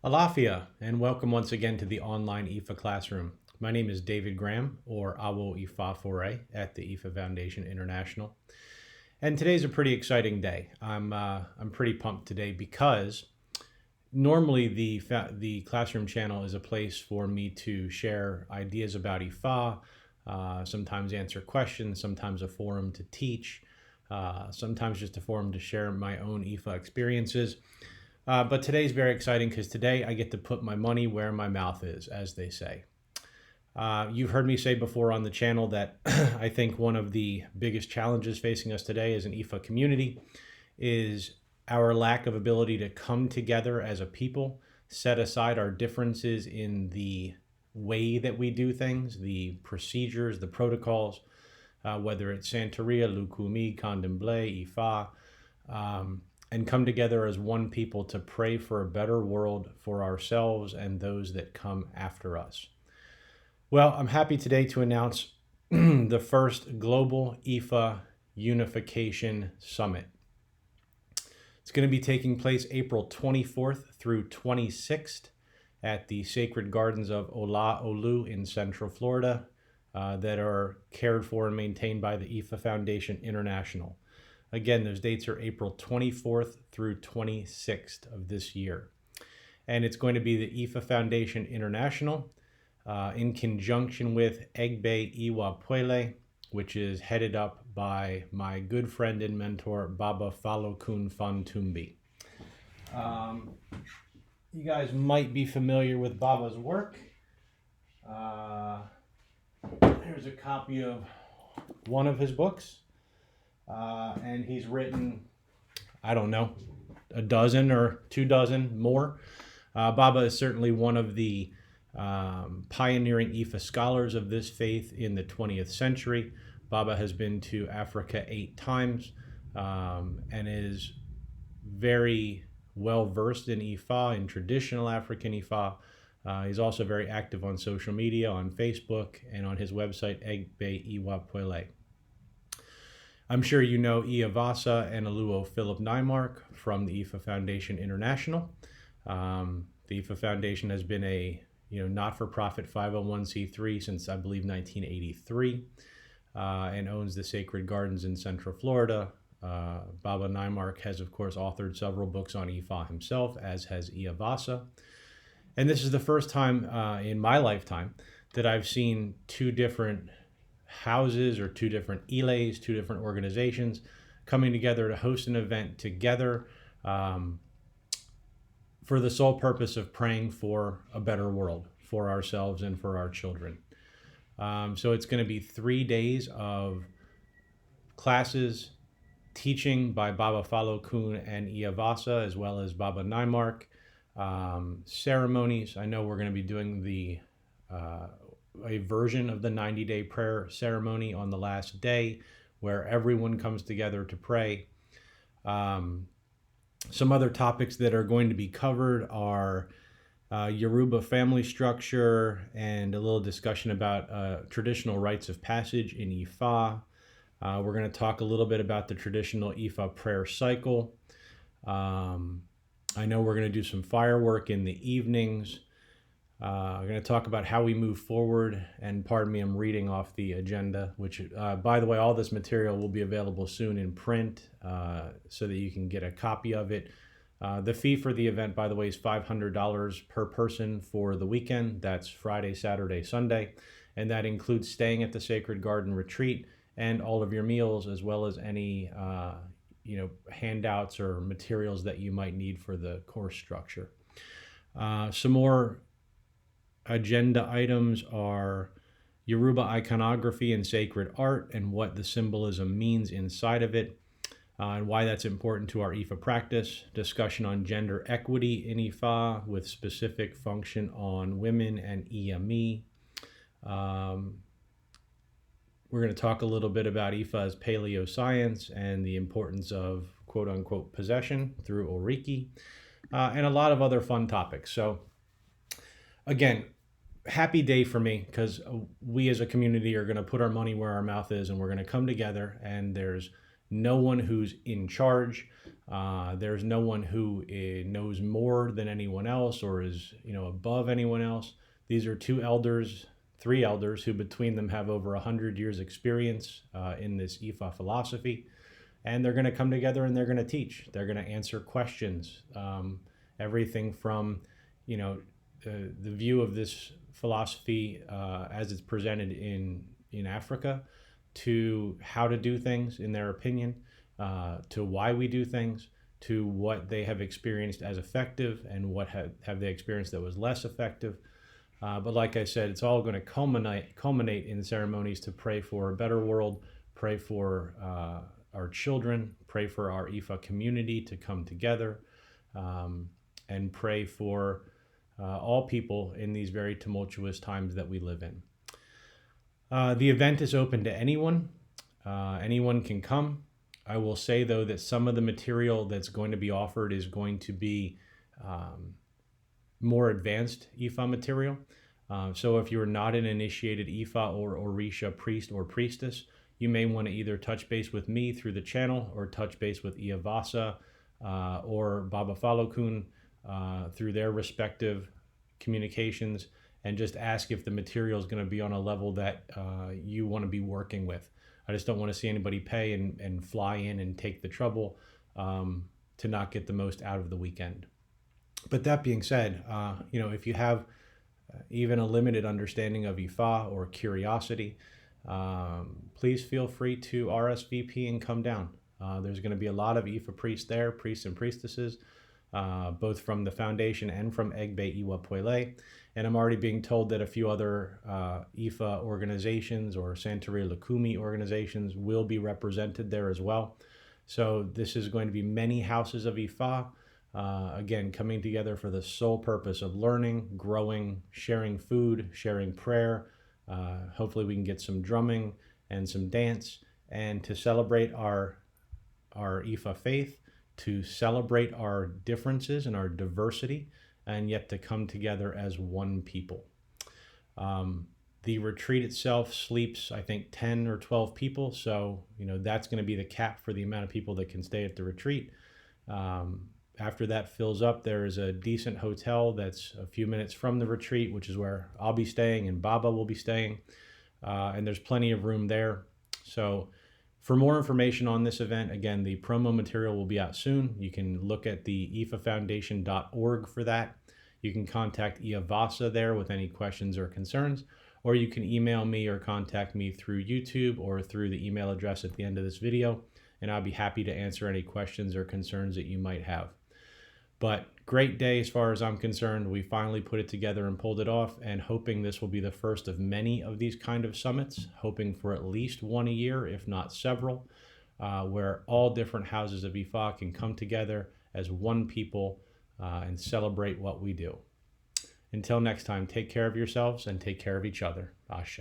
Alafia, and welcome once again to the online Ifa classroom. My name is David Graham, or Awo Ifa at the Ifa Foundation International. And today's a pretty exciting day. I'm pretty pumped today because normally the classroom channel is a place for me to share ideas about Ifa, sometimes answer questions, sometimes a forum to teach, sometimes just a forum to share my own Ifa experiences. But today's very exciting because today I get to put my money where my mouth is, as they say. You've heard me say before on the channel that I think one of the biggest challenges facing us today as an Ifa community is our lack of ability to come together as a people, set aside our differences in the way that we do things, the procedures, the protocols, whether it's Santeria, Lukumi, Candomblé, Ifa, and come together as one people to pray for a better world for ourselves and those that come after us. Well, I'm happy today to announce the first Global Ifa Unification Summit. It's going to be taking place April 24th through 26th at the Sacred Gardens of Oluwo in Central Florida that are cared for and maintained by the Ifa Foundation International. Again, those dates are April 24th through 26th of this year. And it's going to be the Ifa Foundation International in conjunction with Egbe Iwa Pele, which is headed up by my good friend and mentor, Baba Falokun Fatunmbi. You guys might be familiar with Baba's work. Here's a copy of one of his books. And he's written, I don't know, a dozen or 24 more. Baba is certainly one of the pioneering Ifa scholars of this faith in the 20th century. Baba has been to Africa 8 times and is very well versed in Ifa, in traditional African Ifa. He's also very active on social media, on Facebook, and on his website, Egbe Iwa Pele. I'm sure you know Vassa and Oluwo Philip Neimark from the Ifa Foundation International. The Ifa Foundation has been a not-for-profit 501c3 since I believe 1983 and owns the Sacred Gardens in Central Florida. Baba Neimark has, of course, authored several books on Ifa himself, as has Vassa. And this is the first time in my lifetime that I've seen two different houses or two different ilays, two different organizations coming together to host an event together for the sole purpose of praying for a better world for ourselves and for our children. So it's going to be 3 days of classes, teaching by Baba Falokun and Vassa, as well as Baba Neimark, ceremonies. I know we're going to be doing a version of the 90-day prayer ceremony on the last day where everyone comes together to pray. Some other topics that are going to be covered are Yoruba family structure and a little discussion about traditional rites of passage in Ifa. We're going to talk a little bit about the traditional Ifa prayer cycle. I know we're going to do some firework in the evenings. I'm going to talk about how we move forward, and pardon me, I'm reading off the agenda, which, by the way, all this material will be available soon in print so that you can get a copy of it. The fee for the event, by the way, is $500 per person for the weekend. That's Friday, Saturday, Sunday, and that includes staying at the Sacred Garden Retreat and all of your meals, as well as any handouts or materials that you might need for the course structure. Some more agenda items are Yoruba iconography and sacred art and what the symbolism means inside of it, and why that's important to our Ifa practice. Discussion on gender equity in Ifa with specific function on women and Iyami. We're going to talk a little bit about Ifa as paleo science and the importance of quote-unquote possession through Oriki, and a lot of other fun topics. So again, happy day for me because we as a community are going to put our money where our mouth is, and we're going to come together, and there's no one who's in charge. There's no one who knows more than anyone else or is, above anyone else. These are three elders who between them have over 100 years experience in this Ifa philosophy. And they're going to come together and they're going to teach. They're going to answer questions. Everything from, the view of this philosophy as it's presented in Africa, to how to do things in their opinion, to why we do things, to what they have experienced as effective and what have they experienced that was less effective. But like I said, it's all going to culminate in ceremonies to pray for a better world, pray for our children, pray for our Ifa community to come together, and pray for all people in these very tumultuous times that we live in. The event is open to anyone. Anyone can come. I will say, though, that some of the material that's going to be offered is going to be more advanced Ifa material. So if you're not an initiated Ifa or Orisa priest or priestess, you may want to either touch base with me through the channel or touch base with Vassa or Baba Falokun through their respective communications, and just ask if the material is going to be on a level that you want to be working with. I just don't want to see anybody pay and fly in and take the trouble to not get the most out of the weekend. But that being said, if you have even a limited understanding of Ifa or curiosity, please feel free to RSVP and come down. There's going to be a lot of Ifa priests there, priests and priestesses, both from the foundation and from Egbe Iwa Pele. And I'm already being told that a few other Ifa organizations or Santeria Lukumi organizations will be represented there as well. So this is going to be many houses of Ifa, again, coming together for the sole purpose of learning, growing, sharing food, sharing prayer. Hopefully we can get some drumming and some dance, and to celebrate our Ifa faith, to celebrate our differences and our diversity, and yet to come together as one people. The retreat itself sleeps, I think, 10 or 12 people. So, that's going to be the cap for the amount of people that can stay at the retreat. After that fills up, there is a decent hotel that's a few minutes from the retreat, which is where I'll be staying and Baba will be staying. And there's plenty of room there. So for more information on this event, again, the promo material will be out soon. You can look at the ifafoundation.org for that. You can contact Vassa there with any questions or concerns, or you can email me or contact me through YouTube or through the email address at the end of this video, and I'll be happy to answer any questions or concerns that you might have. But great day as far as I'm concerned. We finally put it together and pulled it off, and hoping this will be the first of many of these kind of summits, hoping for at least one a year, if not several, where all different houses of Ifa can come together as one people and celebrate what we do. Until next time, take care of yourselves and take care of each other. Ashe.